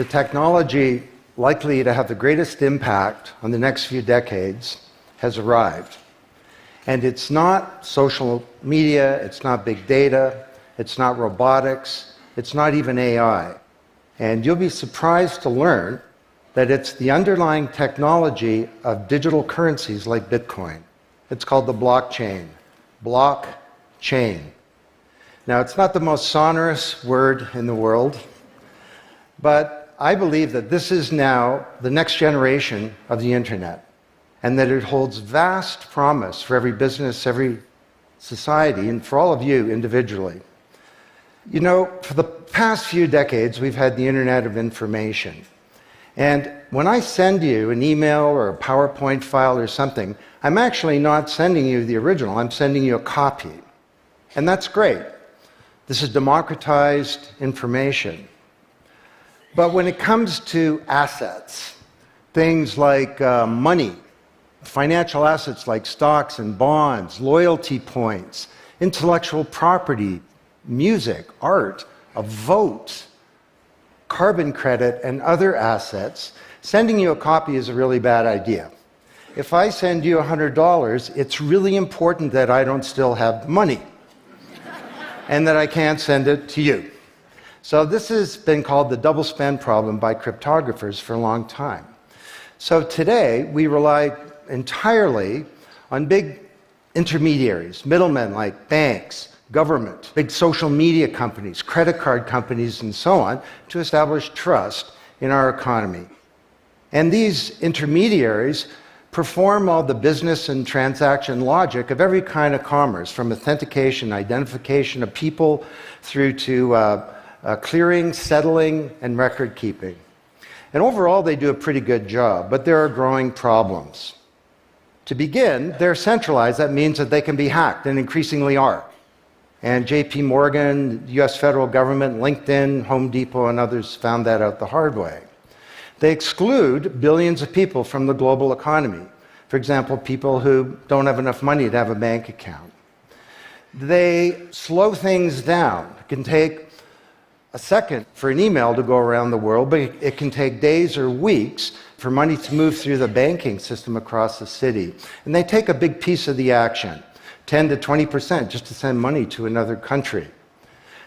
the technology likely to have the greatest impact on the next few decades has arrived. And it's not social media, it's not big data, it's not robotics, it's not even AI. And you'll be surprised to learn that it's the underlying technology of digital currencies like Bitcoin. It's called the blockchain. Blockchain. Now, it's not the most sonorous word in the world, but I believe that this is now the next generation of the internet, and that it holds vast promise for every business, every society, and for all of you individually. You know, for the past few decades, we've had the Internet of Information. And when I send you an email or a PowerPoint file or something, I'm actually not sending you the original, I'm sending you a copy. And that's great. This is democratized information. But when it comes to assets, things like money, financial assets like stocks and bonds, loyalty points, intellectual property, music, art, a vote, carbon credit, and other assets, sending you a copy is a really bad idea. If I send you $100, it's really important that I don't still have money and that I can't send it to you. So this has been called the double spend problem by cryptographers for a long time. So today, we rely entirely on big intermediaries, middlemen like banks, government, big social media companies, credit card companies, and so on, to establish trust in our economy. And these intermediaries perform all the business and transaction logic of every kind of commerce, from authentication, identification of people, through to clearing, settling, and record keeping. And overall, they do a pretty good job, but there are growing problems. To begin, they're centralized. That means that they can be hacked, and increasingly are. And JP Morgan, the US federal government, LinkedIn, Home Depot, and others found that out the hard way. They exclude billions of people from the global economy. For example, people who don't have enough money to have a bank account. They slow things down. It can take a second for an email to go around the world, but it can take days or weeks for money to move through the banking system across the city. And they take a big piece of the action, 10 to 20%, just to send money to another country.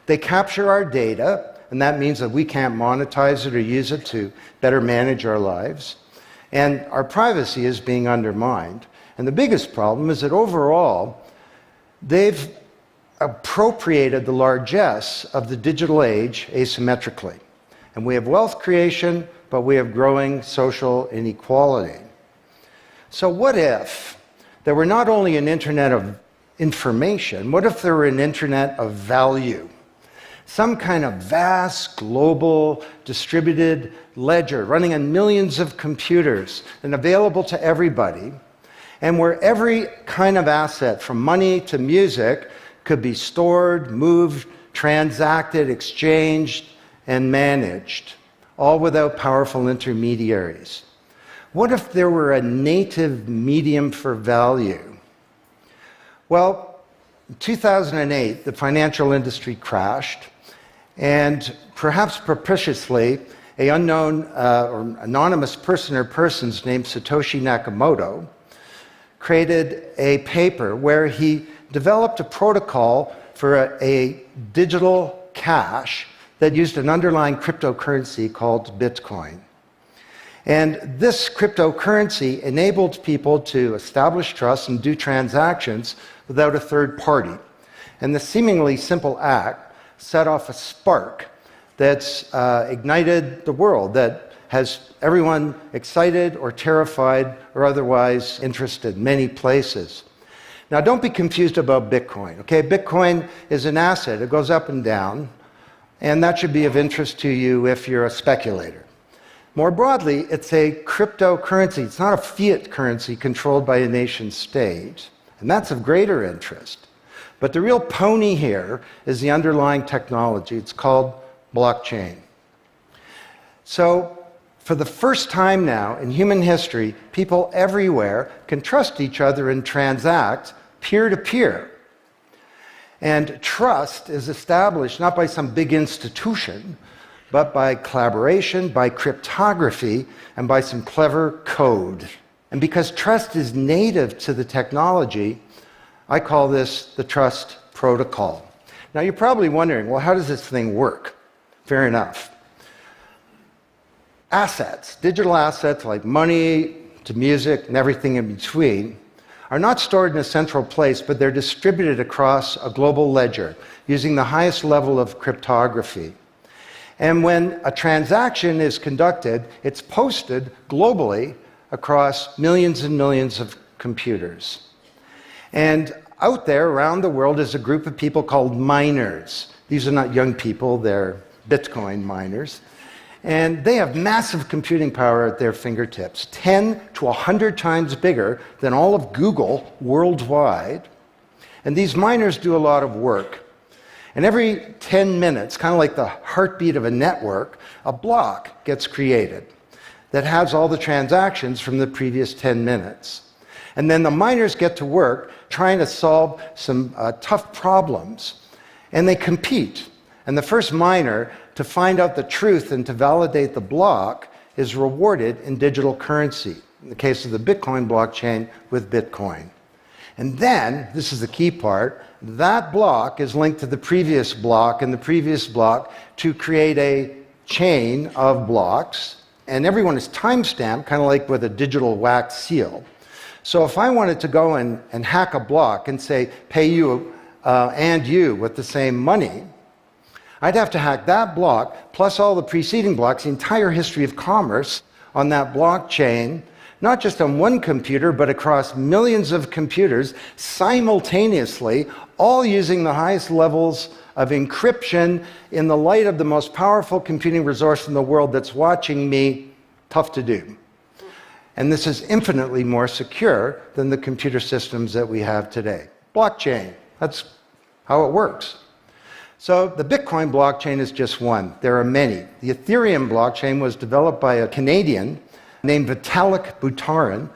They capture our data, and that means that we can't monetize it or use it to better manage our lives. And our privacy is being undermined. And the biggest problem is that overall, they've appropriated the largesse of the digital age asymmetrically. And we have wealth creation, but we have growing social inequality. So what if there were not only an internet of information, what if there were an internet of value? Some kind of vast, global, distributed ledger running on millions of computers and available to everybody, and where every kind of asset, from money to music, could be stored, moved, transacted, exchanged, and managed, all without powerful intermediaries. What if there were a native medium for value? Well, in 2008, the financial industry crashed, and perhaps propitiously, an unknown or anonymous person or persons named Satoshi Nakamoto created a paper where he developed a protocol for a digital cash that used an underlying cryptocurrency called Bitcoin. And this cryptocurrency enabled people to establish trust and do transactions without a third party. And the seemingly simple act set off a spark that's ignited the world, that has everyone excited or terrified or otherwise interested in many places. Now, don't be confused about Bitcoin, okay? Bitcoin is an asset. It goes up and down, and that should be of interest to you if you're a speculator. More broadly, it's a cryptocurrency. It's not a fiat currency controlled by a nation state, and that's of greater interest. But the real pony here is the underlying technology. It's called blockchain. So, for the first time now in human history, people everywhere can trust each other and transact peer-to-peer. And trust is established not by some big institution, but by collaboration, by cryptography, and by some clever code. And because trust is native to the technology, I call this the trust protocol. Now you're probably wondering, well, how does this thing work? Fair enough. Assets, digital assets like money to music and everything in between, are not stored in a central place, but they're distributed across a global ledger using the highest level of cryptography. And when a transaction is conducted, it's posted globally across millions and millions of computers. And out there around the world is a group of people called miners. These are not young people, they're Bitcoin miners. And they have massive computing power at their fingertips, 10 to 100 times bigger than all of Google worldwide. And these miners do a lot of work. And every 10 minutes, kind of like the heartbeat of a network, a block gets created that has all the transactions from the previous 10 minutes. And then the miners get to work trying to solve some tough problems. And they compete. And the first miner to find out the truth and to validate the block is rewarded in digital currency, in the case of the Bitcoin blockchain with Bitcoin. And then, this is the key part, that block is linked to the previous block and the previous block to create a chain of blocks, and everyone is time-stamped, kind of like with a digital wax seal. So if I wanted to go and hack a block and say, pay you and you with the same money, I'd have to hack that block, plus all the preceding blocks, the entire history of commerce on that blockchain, not just on one computer, but across millions of computers simultaneously, all using the highest levels of encryption in the light of the most powerful computing resource in the world that's watching me. Tough to do. And this is infinitely more secure than the computer systems that we have today. Blockchain, that's how it works. So the Bitcoin blockchain is just one. There are many. The Ethereum blockchain was developed by a Canadian named Vitalik Buterin.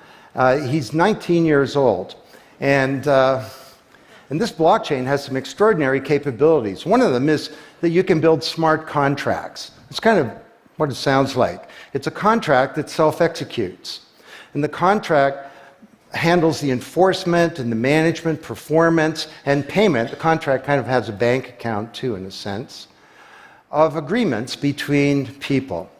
He's 19 years old. And this blockchain has some extraordinary capabilities. One of them is that you can build smart contracts. It's kind of what it sounds like. It's a contract that self-executes. And the contract handles the enforcement and the management, performance, and payment. The contract kind of has a bank account too, in a sense, of agreements between people.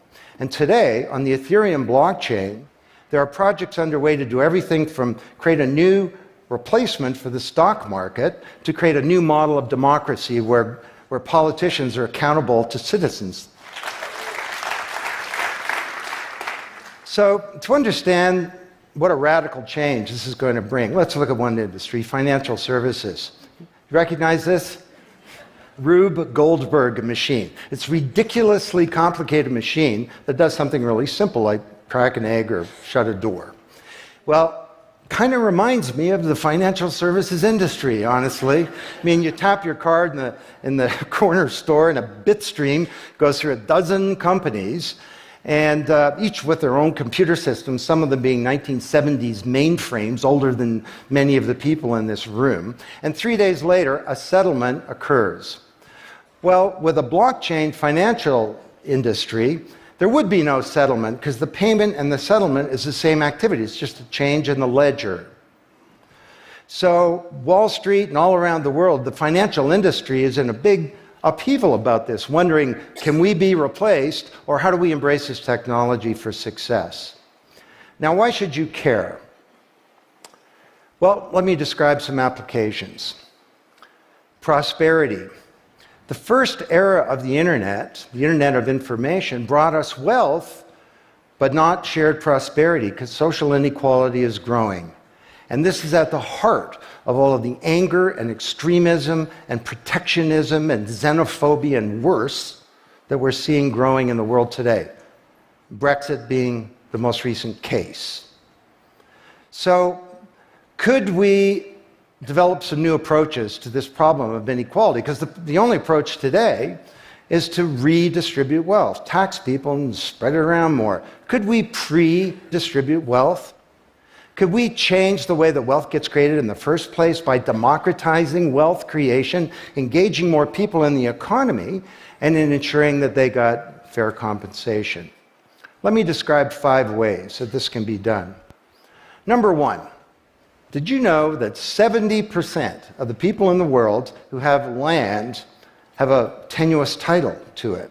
And today, on the Ethereum blockchain, there are projects underway to do everything from create a new replacement for the stock market to create a new model of democracy where politicians are accountable to citizens. So, to understand what a radical change this is going to bring, let's look at one industry, financial services. You recognize this? Rube Goldberg machine. It's a ridiculously complicated machine that does something really simple, like crack an egg or shut a door. Well, kind of reminds me of the financial services industry, honestly. I mean, you tap your card in the corner store and a bit stream goes through a dozen companies, and each with their own computer systems, some of them being 1970s mainframes, older than many of the people in this room. And 3 days later, a settlement occurs. Well, with a blockchain financial industry, there would be no settlement because the payment and the settlement is the same activity. It's just a change in the ledger. So Wall Street and all around the world, the financial industry is in a big upheaval about this, wondering, can we be replaced, or how do we embrace this technology for success? Now, why should you care? Well, let me describe some applications. Prosperity. The first era of the Internet of information, brought us wealth, but not shared prosperity, because social inequality is growing. And this is at the heart of all of the anger and extremism and protectionism and xenophobia and worse that we're seeing growing in the world today. Brexit being the most recent case. So, could we develop some new approaches to this problem of inequality? Because the only approach today is to redistribute wealth, tax people and spread it around more. Could we pre-distribute wealth? Could we change the way that wealth gets created in the first place by democratizing wealth creation, engaging more people in the economy, and in ensuring that they got fair compensation. Let me describe 5 ways that this can be done. Number 1, did you know that 70% of the people in the world who have land have a tenuous title to it?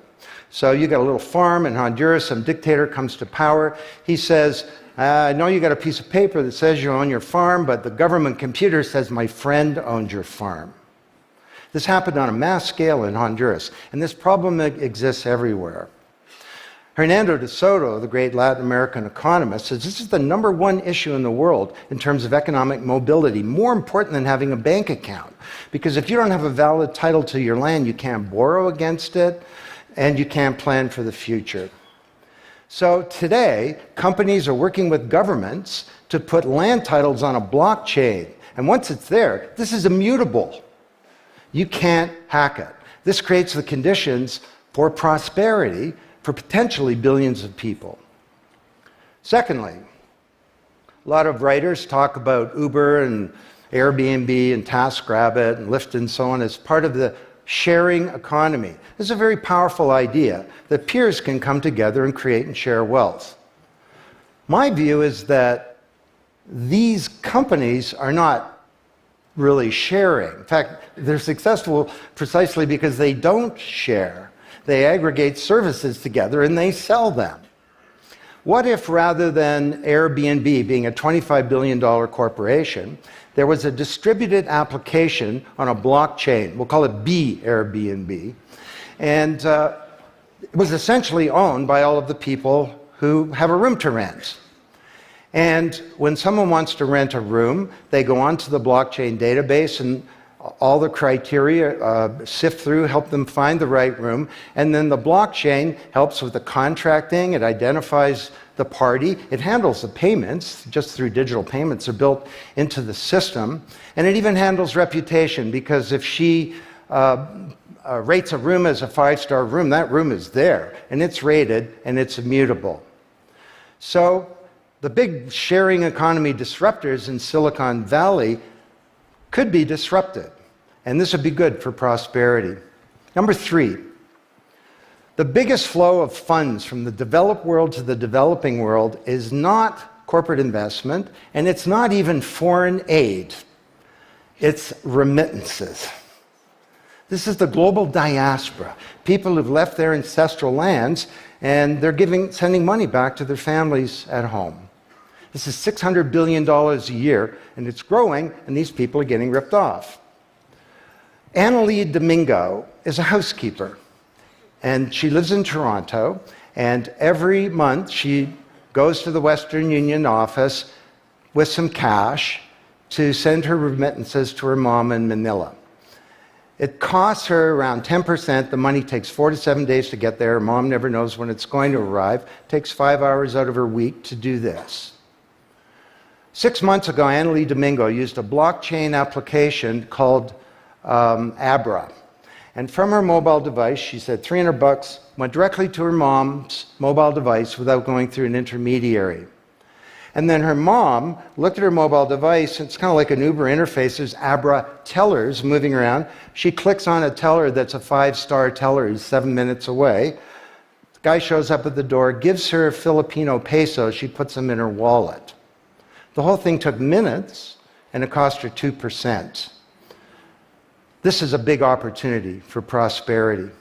So you got a little farm in Honduras, some dictator comes to power. He says, I know you got a piece of paper that says you own your farm, but the government computer says my friend owns your farm. This happened on a mass scale in Honduras, and this problem exists everywhere. Hernando de Soto, the great Latin American economist, says this is the #1 issue in the world in terms of economic mobility, more important than having a bank account. Because if you don't have a valid title to your land, you can't borrow against it, and you can't plan for the future. So today, companies are working with governments to put land titles on a blockchain. And once it's there, this is immutable. You can't hack it. This creates the conditions for prosperity for potentially billions of people. Secondly, a lot of writers talk about Uber and Airbnb and TaskRabbit and Lyft and so on as part of the sharing economy. This is a very powerful idea that peers can come together and create and share wealth. My view is that these companies are not really sharing. In fact, they're successful precisely because they don't share. They aggregate services together and they sell them. What if rather than Airbnb being a $25 billion corporation, there was a distributed application on a blockchain, we'll call it B Airbnb, and it was essentially owned by all of the people who have a room to rent. And when someone wants to rent a room, they go onto the blockchain database and all the criteria sift through, help them find the right room, and then the blockchain helps with the contracting, it identifies the party, it handles the payments, just through digital payments are built into the system, and it even handles reputation, because if she rates a room as a 5-star room, that room is there, and it's rated, and it's immutable. So the big sharing economy disruptors in Silicon Valley could be disrupted, and this would be good for prosperity. Number 3, the biggest flow of funds from the developed world to the developing world is not corporate investment, and it's not even foreign aid. It's remittances. This is the global diaspora, people who've left their ancestral lands, and they're sending money back to their families at home. This is $600 billion a year, and it's growing, and these people are getting ripped off. Annalie Domingo is a housekeeper, and she lives in Toronto, and every month she goes to the Western Union office with some cash to send her remittances to her mom in Manila. It costs her around 10%. The money takes 4 to 7 days to get there. Her mom never knows when it's going to arrive. It takes 5 hours out of her week to do this. 6 months ago, Annalie Domingo used a blockchain application called Abra. And from her mobile device, she said $300 went directly to her mom's mobile device without going through an intermediary. And then her mom looked at her mobile device, it's kind of like an Uber interface, there's Abra tellers moving around. She clicks on a teller that's a 5-star teller, he's 7 minutes away. The guy shows up at the door, gives her Filipino pesos, she puts them in her wallet. The whole thing took minutes, and it cost her 2%. This is a big opportunity for prosperity.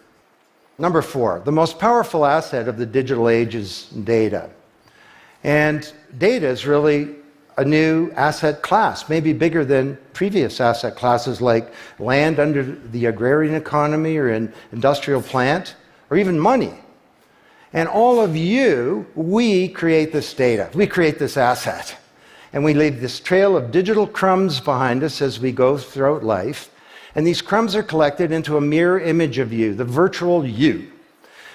Number 4, the most powerful asset of the digital age is data. And data is really a new asset class, maybe bigger than previous asset classes like land under the agrarian economy or an industrial plant, or even money. And all of you, we create this data, we create this asset. And we leave this trail of digital crumbs behind us as we go throughout life. And these crumbs are collected into a mirror image of you, the virtual you.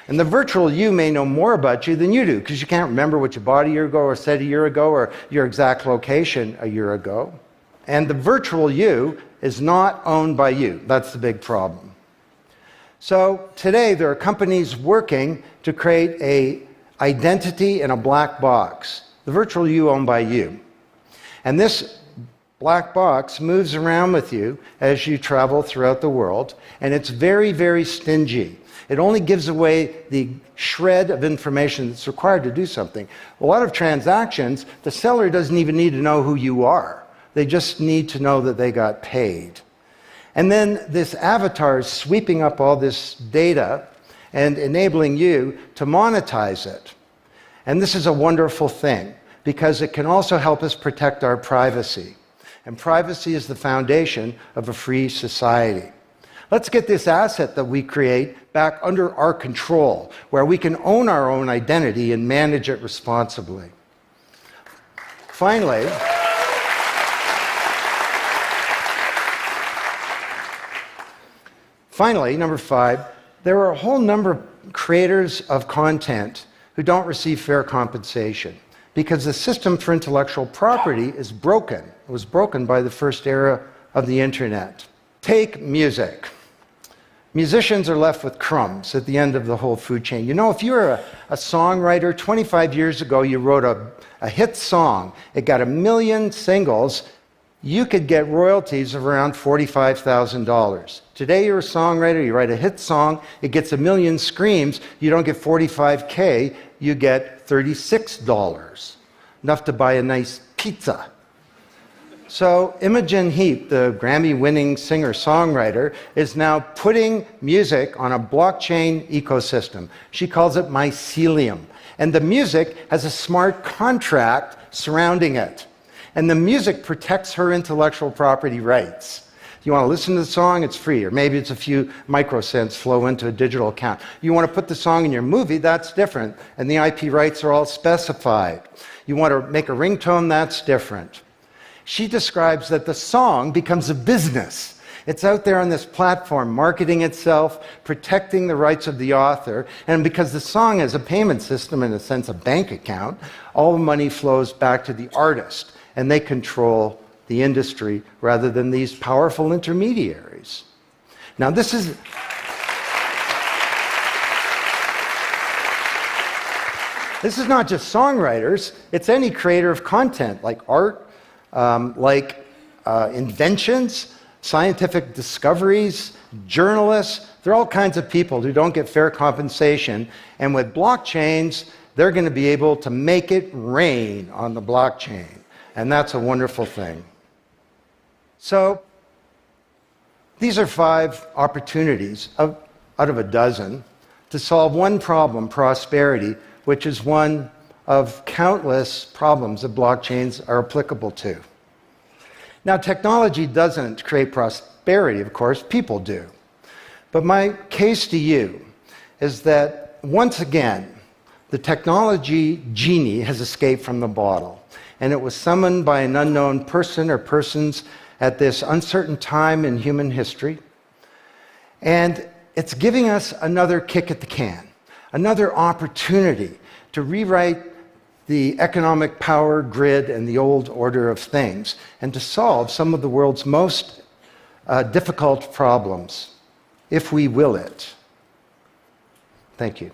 And the virtual you may know more about you than you do, because you can't remember what you bought a year ago or said a year ago or your exact location a year ago. And the virtual you is not owned by you. That's the big problem. So today there are companies working to create an identity in a black box. The virtual you owned by you. And this black box moves around with you as you travel throughout the world, and it's very, very stingy. It only gives away the shred of information that's required to do something. A lot of transactions, the seller doesn't even need to know who you are. They just need to know that they got paid. And then this avatar is sweeping up all this data and enabling you to monetize it. And this is a wonderful thing, because it can also help us protect our privacy. And privacy is the foundation of a free society. Let's get this asset that we create back under our control, where we can own our own identity and manage it responsibly. Finally, number 5, there are a whole number of creators of content who don't receive fair compensation because the system for intellectual property is broken. It was broken by the first era of the internet. Take music. Musicians are left with crumbs at the end of the whole food chain. You know, if you're a songwriter, 25 years ago you wrote a hit song, it got 1 million singles, you could get royalties of around $45,000. Today you're a songwriter, you write a hit song, it gets 1 million streams, you don't get $45K, you get $36. Enough to buy a nice pizza. So Imogen Heap, the Grammy-winning singer-songwriter, is now putting music on a blockchain ecosystem. She calls it mycelium. And the music has a smart contract surrounding it. And the music protects her intellectual property rights. You want to listen to the song, it's free, or maybe it's a few microcents flow into a digital account. You want to put the song in your movie, that's different, and the IP rights are all specified. You want to make a ringtone, that's different. She describes that the song becomes a business. It's out there on this platform, marketing itself, protecting the rights of the author, and because the song is a payment system, in a sense a bank account, all the money flows back to the artist, and they control the industry rather than these powerful intermediaries. Now this is not just songwriters, it's any creator of content, like art, inventions, scientific discoveries, journalists. There are all kinds of people who don't get fair compensation, and with blockchains, they're going to be able to make it rain on the blockchain, and that's a wonderful thing. So these are 5 opportunities out of a dozen to solve one problem, prosperity, which is one of countless problems that blockchains are applicable to. Now, technology doesn't create prosperity, of course, people do. But my case to you is that, once again, the technology genie has escaped from the bottle, and it was summoned by an unknown person or persons at this uncertain time in human history. And it's giving us another kick at the can, another opportunity to rewrite the economic power grid and the old order of things, and to solve some of the world's most difficult problems, if we will it. Thank you.